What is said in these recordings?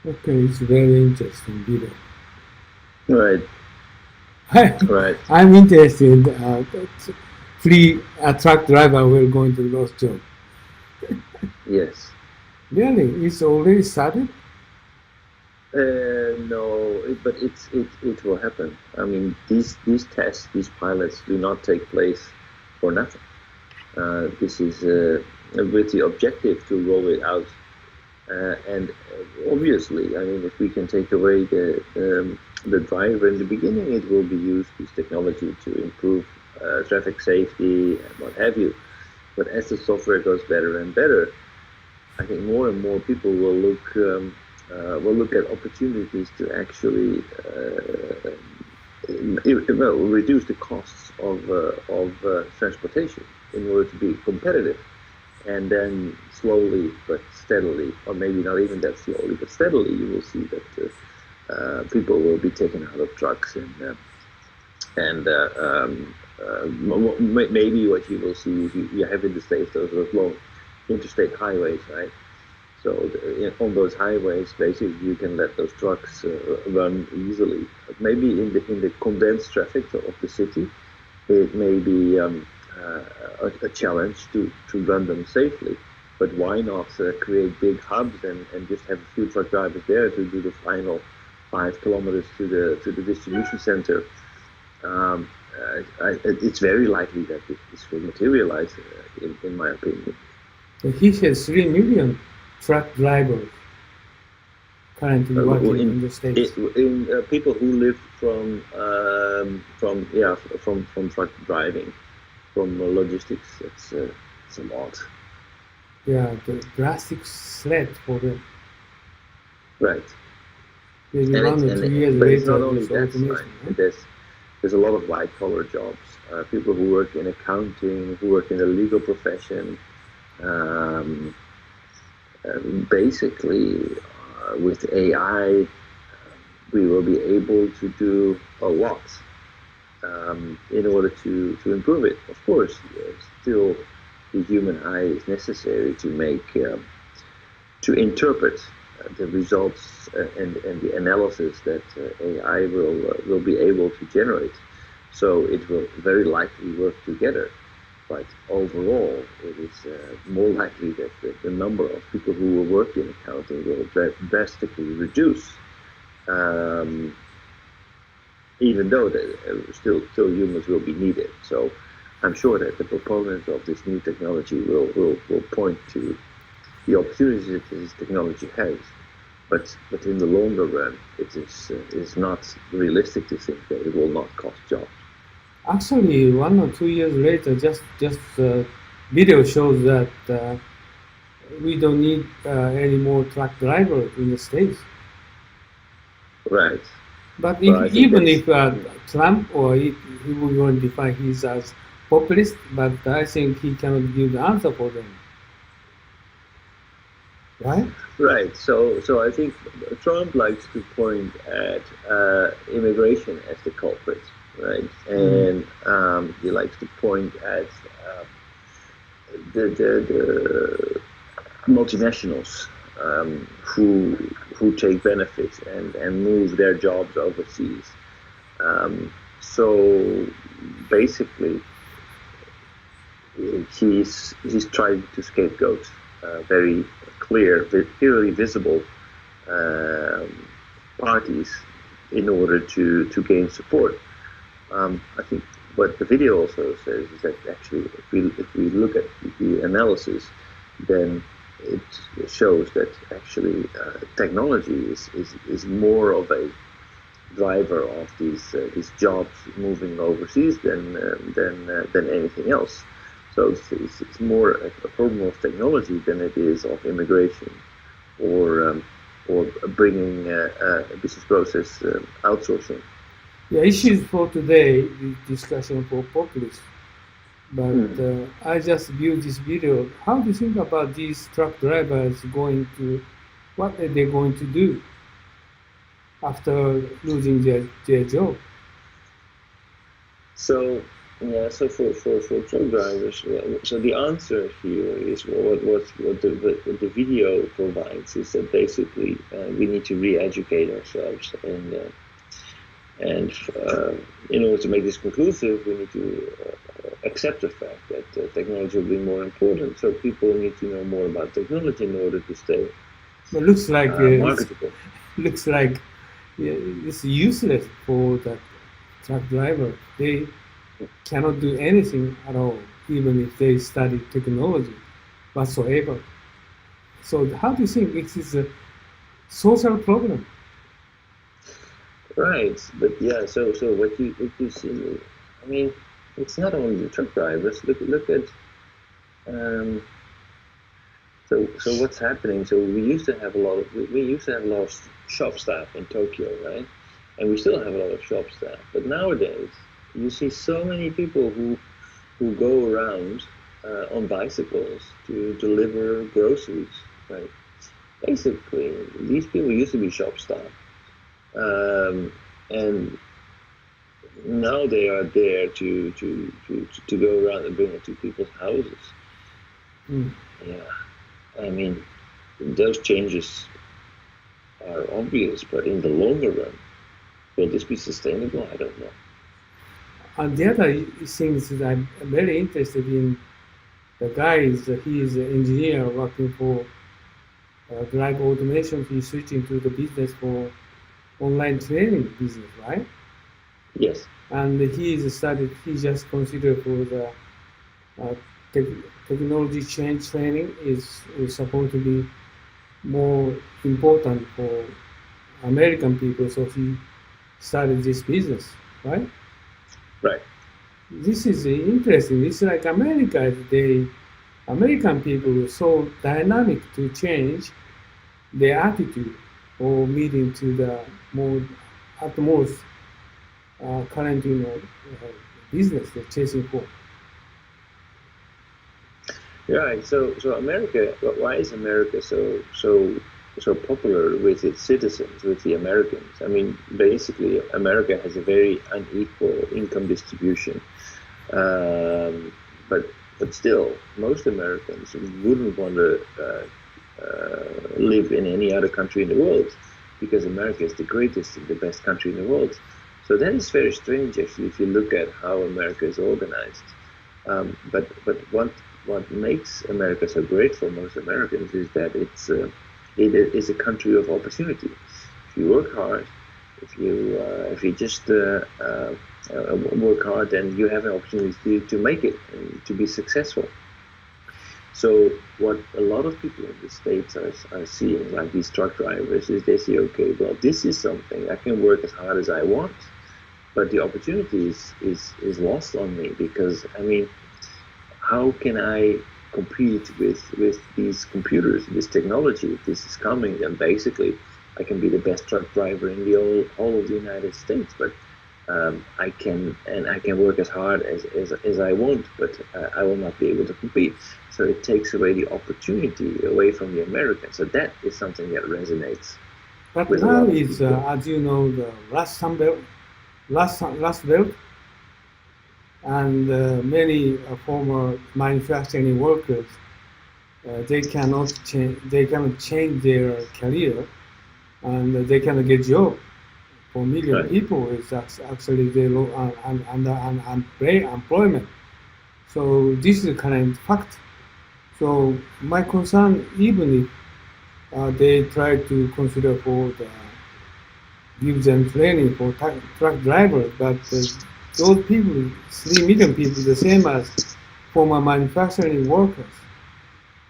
Okay, it's very interesting video. Right, right. I'm interested. Free truck driver will go into lost job. Yes. Really, it's already started. No, but it will happen. I mean, these tests, these pilots, do not take place for nothing. This is with the objective to roll it out. And obviously, I mean, if we can take away the driver in the beginning, it will be used, this technology, to improve traffic safety and what have you. But as the software goes better and better, I think more and more people will look at opportunities to actually reduce the costs of transportation in order to be competitive. And then slowly but steadily, or maybe not even that slowly but steadily, you will see that people will be taken out of trucks, and maybe what you will see is you have in the States those long interstate highways, right? So on those highways, basically, you can let those trucks run easily. But maybe in the condensed traffic of the city, it may be a challenge to run them safely. But why not create big hubs and just have a few truck drivers there to do the final 5 kilometers to the distribution center? It's very likely that this will materialize, in my opinion. So he has 3 million truck drivers currently working in the States. In people who live from truck driving, from logistics, it's a lot. Yeah, the drastic threat for them. Right. Maybe And one or 2 years but it's later, not only it's that, automation. right? Right? There's a lot of white collar jobs. People who work in accounting, who work in the legal profession. Um, Basically, with AI, we will be able to do a lot in order to improve it. Of course, still the human eye is necessary to make to interpret the results and the analysis that AI will be able to generate. So it will very likely work together. But overall, it is more likely that the number of people who will work in accounting will drastically reduce, um, even though still humans will be needed. So I'm sure that the proponents of this new technology will point to the opportunities that this technology has. But in the longer run, it is not realistic to think that it will not cost jobs. Actually, 1 or 2 years later, just video shows that we don't need any more truck drivers in the States. Right. But Well, I think even that's if Trump or he will go and define his as populist, but I think he cannot give the answer for them, right? right. So I think Trump likes to point at immigration as the culprit, right? Mm. And he likes to point at the multinationals who take benefits and move their jobs overseas. So basically, he's trying to scapegoat very clearly visible um, parties in order to gain support. I think what the video also says is that actually, if we look at the analysis, then it shows that actually technology is more of a driver of these jobs moving overseas than anything else. So it's more a problem of technology than it is of immigration or bringing a business process outsourcing. The issues for today, the discussion for populism. But Mm. I just viewed this video. How do you think about these truck drivers going to, what are they going to do after losing their job? So Yeah, so for truck drivers, so the answer here is what the video provides is that basically we need to re-educate ourselves, and in order to make this conclusive, we need to accept the fact that technology will be more important. So people need to know more about technology in order to stay It looks like marketable. looks like it's useless for the truck driver. They cannot do anything at all, even if they study technology whatsoever. So how do you think this is a social problem? Right, but yeah, so what you see, I mean, it's not only the truck drivers. Look at so what's happening? So we used to have a lot of shop staff in Tokyo, right? And we still have a lot of shop staff. But nowadays, you see so many people who go around on bicycles to deliver groceries, right? Basically, these people used to be shop staff. And now they are there to go around and bring it to people's houses. Yeah, I mean, those changes are obvious, but in the longer run, will this be sustainable? I don't know. And the other things that I'm very interested in, the guy he is an engineer working for drive automation. He's switching to the business for online training business, right? Yes. And he just considered for the uh, technology change training is supposed to be more important for American people, so he started this business, right? Right. This is interesting. It's like American people are so dynamic to change their attitude or meeting to the more at the most current business they're chasing for. Right. So America. Why is America so popular with its citizens, with the Americans? I mean, basically, America has a very unequal income distribution, but still, most Americans wouldn't want to live in any other country in the world because America is the greatest and the best country in the world. So that is very strange, actually, if you look at how America is organized. But what makes America so great for most Americans is that it is a country of opportunity. If you work hard, if you just work hard, then you have an opportunity to make it and to be successful. So what a lot of people in the States are seeing, like these truck drivers, is they say, okay, well, this is something I can work as hard as I want, but the opportunity is lost on me because, I mean, how can I compete with these computers, this technology? If this is coming, then basically I can be the best truck driver in the all of the United States, but I can work as hard as I want, but I will not be able to compete. So it takes away the opportunity away from the Americans. So that is something that resonates. But with a now lot of it's, people. as you know, the last belt, and many former manufacturing workers, they cannot change their career, and they cannot get job. For million Right. people, it's actually they under unemployment. So this is a current fact. So my concern, even if they try to consider for the give them training for truck drivers, but those people, 3 million people, the same as former manufacturing workers.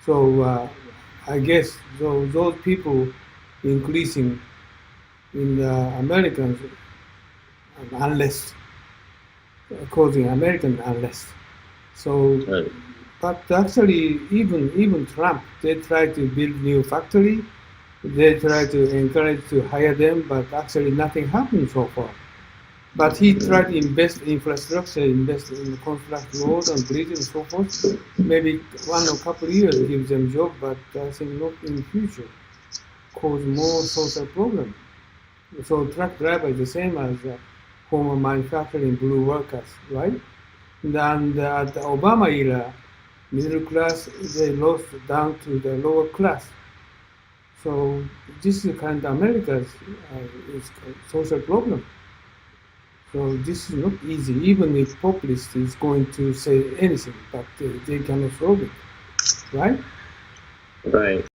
So I guess those people increasing in the Americans unless causing American unrest. So, Right. but actually, even Trump, they try to build new factory. They try to encourage to hire them, but actually nothing happened so far. But he tried to invest in infrastructure, invest in the construct road and bridge and so forth. Maybe one or couple of years give them job, but I think not in the future. Cause more social problem. So truck driver is the same as former manufacturing blue workers, right? And at the Obama era, middle class, they lost down to the lower class. So this is kind of America's is a social problem. So this is not easy, even if populist is going to say anything, but they cannot solve it, right? Right.